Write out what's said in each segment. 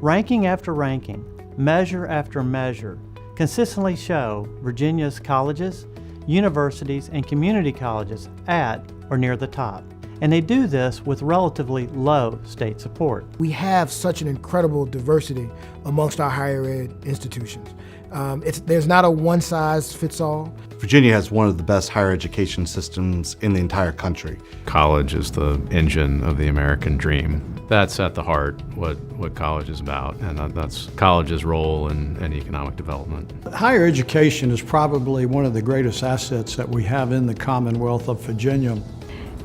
Ranking after ranking, measure after measure, consistently show Virginia's colleges, universities, and community colleges at or near the top. And they do this with relatively low state support. We have such an incredible diversity amongst our higher ed institutions. There's not a one-size-fits-all. Virginia has one of the best higher education systems in the entire country. College is the engine of the American dream. That's at the heart what college is about, and that's college's role in economic development. Higher education is probably one of the greatest assets that we have in the Commonwealth of Virginia.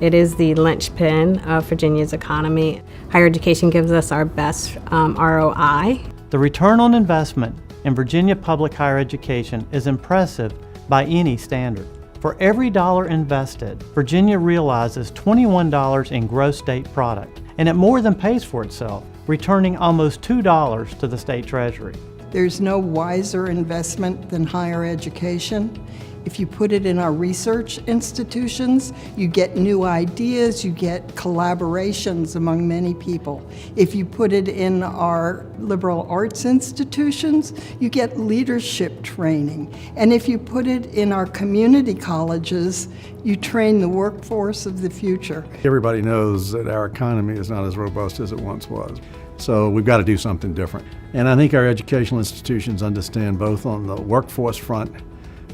It is the linchpin of Virginia's economy. Higher education gives us our best ROI. The return on investment in Virginia public higher education is impressive by any standard. For every dollar invested, Virginia realizes $21 in gross state product, and it more than pays for itself, returning almost $2 to the state treasury. There's no wiser investment than higher education. If you put it in our research institutions, you get new ideas, you get collaborations among many people. If you put it in our liberal arts institutions, you get leadership training. And if you put it in our community colleges, you train the workforce of the future. Everybody knows that our economy is not as robust as it once was. So we've got to do something different. And I think our educational institutions understand both on the workforce front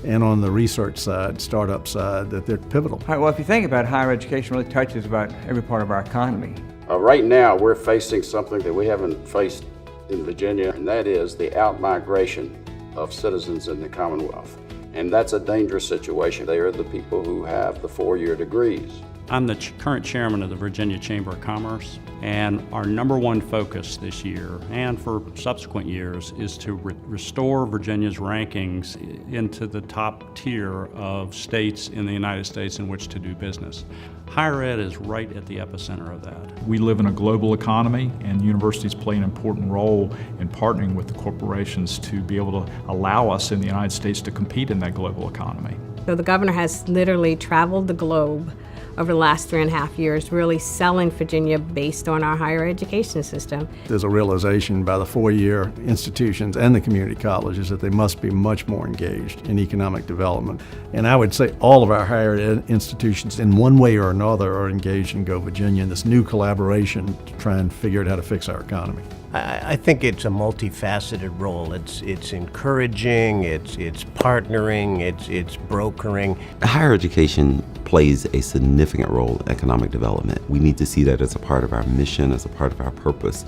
and on the research side, startup side, that they're pivotal. All right, well, if you think about it, higher education really touches about every part of our economy. Right now, we're facing something that we haven't faced in Virginia, and that is the out-migration of citizens in the Commonwealth. And that's a dangerous situation. They are the people who have the four-year degrees. I'm the current chairman of the Virginia Chamber of Commerce, and our number one focus this year and for subsequent years is to restore Virginia's rankings into the top tier of states in the United States in which to do business. Higher ed is right at the epicenter of that. We live in a global economy, and universities play an important role in partnering with the corporations to be able to allow us in the United States to compete in that global economy. So the governor has literally traveled the globe over the last 3.5 years, really selling Virginia based on our higher education system. There's a realization by the four-year institutions and the community colleges that they must be much more engaged in economic development. And I would say all of our higher ed institutions in one way or another are engaged in Go Virginia in this new collaboration to try and figure out how to fix our economy. I think it's a multifaceted role. It's encouraging, it's partnering, it's brokering. Higher education plays a significant role in economic development. We need to see that as a part of our mission, as a part of our purpose.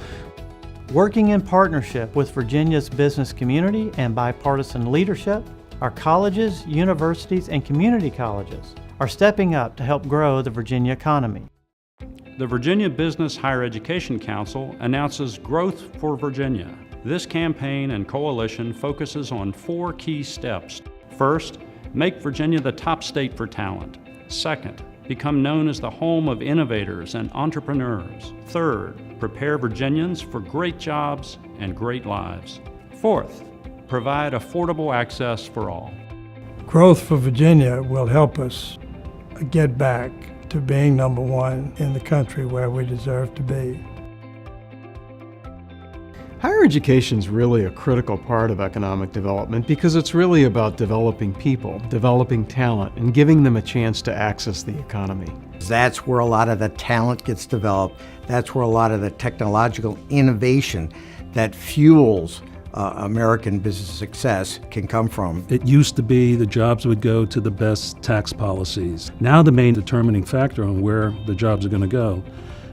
Working in partnership with Virginia's business community and bipartisan leadership, our colleges, universities, and community colleges are stepping up to help grow the Virginia economy. The Virginia Business Higher Education Council announces Growth for Virginia. This campaign and coalition focuses on 4 key steps. First, make Virginia the top state for talent. Second, become known as the home of innovators and entrepreneurs. Third, prepare Virginians for great jobs and great lives. Fourth, provide affordable access for all. Growth for Virginia will help us get back to being number one in the country where we deserve to be. Higher education is really a critical part of economic development because it's really about developing people, developing talent, and giving them a chance to access the economy. That's where a lot of the talent gets developed. That's where a lot of the technological innovation that fuels American business success can come from. It used to be the jobs would go to the best tax policies. Now the main determining factor on where the jobs are going to go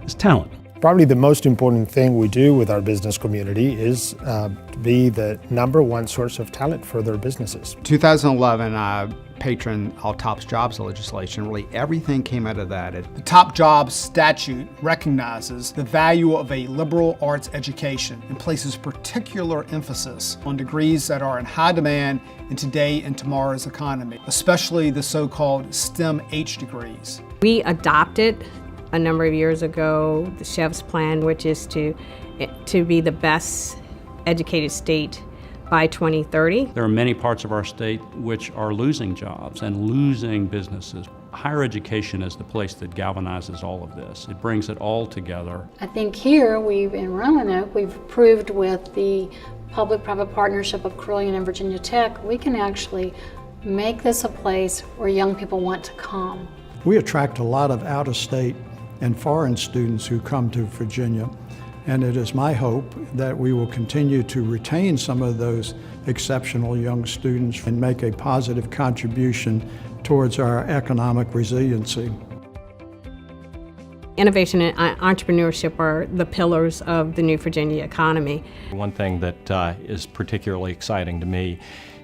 is talent. Probably the most important thing we do with our business community is to be the #1 source of talent for their businesses. 2011, patron all top jobs legislation, really everything came out of that. The Top Jobs statute recognizes the value of a liberal arts education and places particular emphasis on degrees that are in high demand in today and tomorrow's economy, especially the so-called STEM H degrees. We adopted a number of years ago the Chef's Plan, which is to be the best educated state by 2030. There are many parts of our state which are losing jobs and losing businesses. Higher education is the place that galvanizes all of this. It brings it all together. I think here in Roanoke, we've proved with the public-private partnership of Carilion and Virginia Tech, we can actually make this a place where young people want to come. We attract a lot of out-of-state and foreign students who come to Virginia, and it is my hope that we will continue to retain some of those exceptional young students and make a positive contribution towards our economic resiliency. Innovation and entrepreneurship are the pillars of the new Virginia economy. One thing that is particularly exciting to me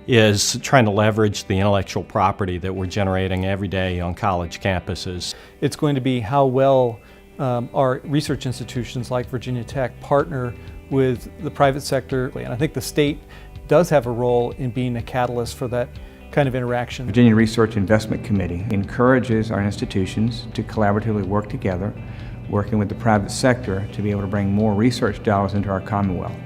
is trying to leverage the intellectual property that we're generating every day on college campuses. It's going to be how well our research institutions like Virginia Tech partner with the private sector, and I think the state does have a role in being a catalyst for that kind of interaction. Virginia Research Investment Committee encourages our institutions to collaboratively work together, working with the private sector to be able to bring more research dollars into our Commonwealth.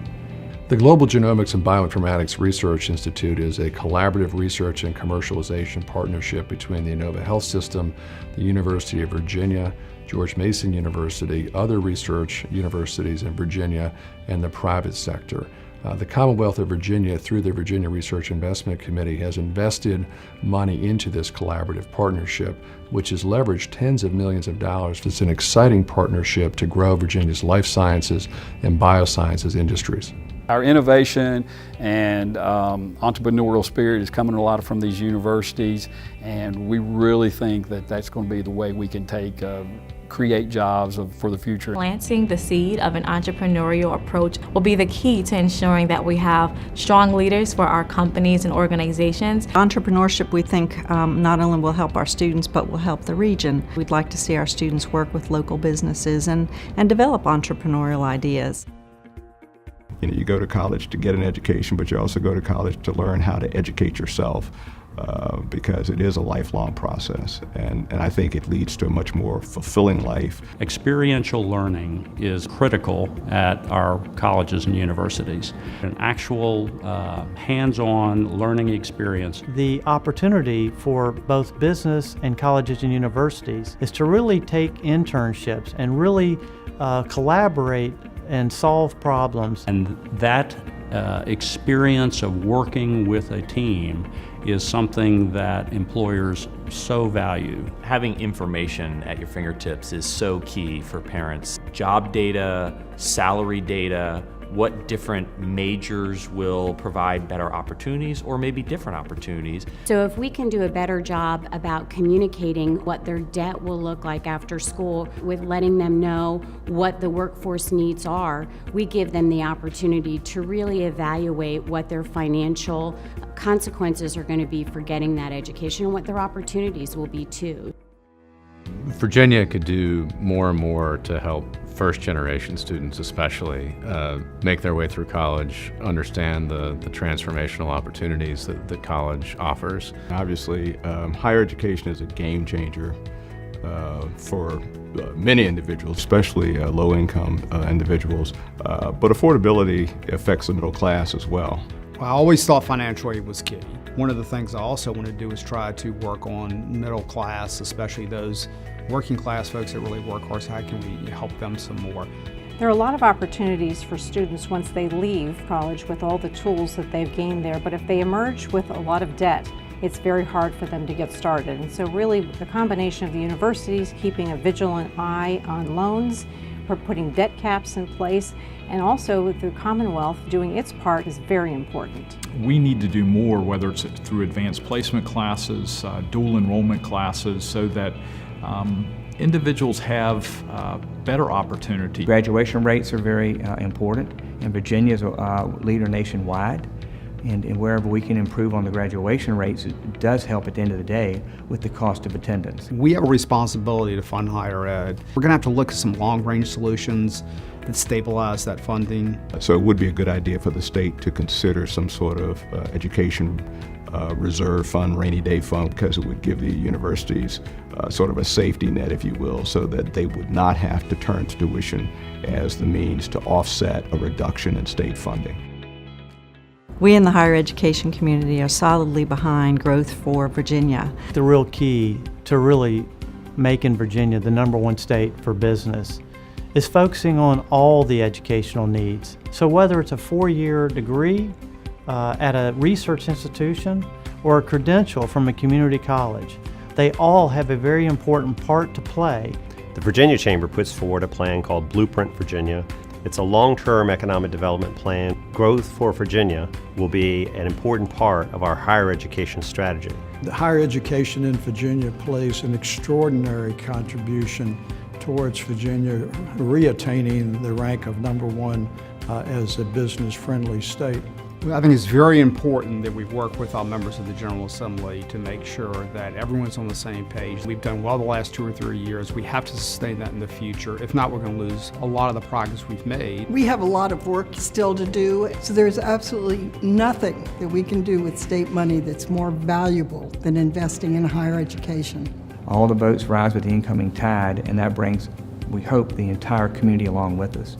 The Global Genomics and Bioinformatics Research Institute is a collaborative research and commercialization partnership between the Inova Health System, the University of Virginia, George Mason University, other research universities in Virginia, and the private sector. The Commonwealth of Virginia, through the Virginia Research Investment Committee, has invested money into this collaborative partnership, which has leveraged tens of millions of dollars. It's an exciting partnership to grow Virginia's life sciences and biosciences industries. Our innovation and entrepreneurial spirit is coming a lot from these universities, and we really think that that's going to be the way we can create jobs for the future. Planting the seed of an entrepreneurial approach will be the key to ensuring that we have strong leaders for our companies and organizations. Entrepreneurship, we think, not only will help our students, but will help the region. We'd like to see our students work with local businesses and develop entrepreneurial ideas. You know, you go to college to get an education, but you also go to college to learn how to educate yourself because it is a lifelong process, and I think it leads to a much more fulfilling life. Experiential learning is critical at our colleges and universities. An actual hands-on learning experience. The opportunity for both business and colleges and universities is to really take internships and really collaborate and solve problems. And that experience of working with a team is something that employers so value. Having information at your fingertips is so key for parents. Job data, salary data, what different majors will provide better opportunities or maybe different opportunities. So if we can do a better job about communicating what their debt will look like after school, with letting them know what the workforce needs are, we give them the opportunity to really evaluate what their financial consequences are going to be for getting that education and what their opportunities will be too. Virginia could do more and more to help first-generation students especially make their way through college, understand the transformational opportunities that college offers. Obviously, higher education is a game changer for many individuals, especially low-income individuals, but affordability affects the middle class as well. I always thought financial aid was key. One of the things I also want to do is try to work on middle class, especially those working class folks that really work hard. So how can we help them some more? There are a lot of opportunities for students once they leave college with all the tools that they've gained there, but if they emerge with a lot of debt, it's very hard for them to get started. And so really the combination of the universities keeping a vigilant eye on loans, for putting debt caps in place, and also the Commonwealth doing its part is very important. We need to do more, whether it's through advanced placement classes, dual enrollment classes, so that individuals have better opportunity. Graduation rates are very important, and Virginia is a leader nationwide. And wherever we can improve on the graduation rates, it does help at the end of the day with the cost of attendance. We have a responsibility to fund higher ed. We're going to have to look at some long-range solutions that stabilize that funding. So it would be a good idea for the state to consider some sort of education reserve fund, rainy day fund, because it would give the universities sort of a safety net, if you will, so that they would not have to turn to tuition as the means to offset a reduction in state funding. We in the higher education community are solidly behind Growth for Virginia. The real key to really making Virginia the #1 state for business is focusing on all the educational needs. So whether it's a 4-year degree at a research institution or a credential from a community college, they all have a very important part to play. The Virginia Chamber puts forward a plan called Blueprint Virginia. It's a long-term economic development plan. Growth for Virginia will be an important part of our higher education strategy. The higher education in Virginia plays an extraordinary contribution towards Virginia reattaining the rank of #1 as a business-friendly state. I think it's very important that we work with our members of the General Assembly to make sure that everyone's on the same page. We've done well the last 2 or 3 years. We have to sustain that in the future. If not, we're going to lose a lot of the progress we've made. We have a lot of work still to do, so there's absolutely nothing that we can do with state money that's more valuable than investing in higher education. All the boats rise with the incoming tide, and that brings, we hope, the entire community along with us.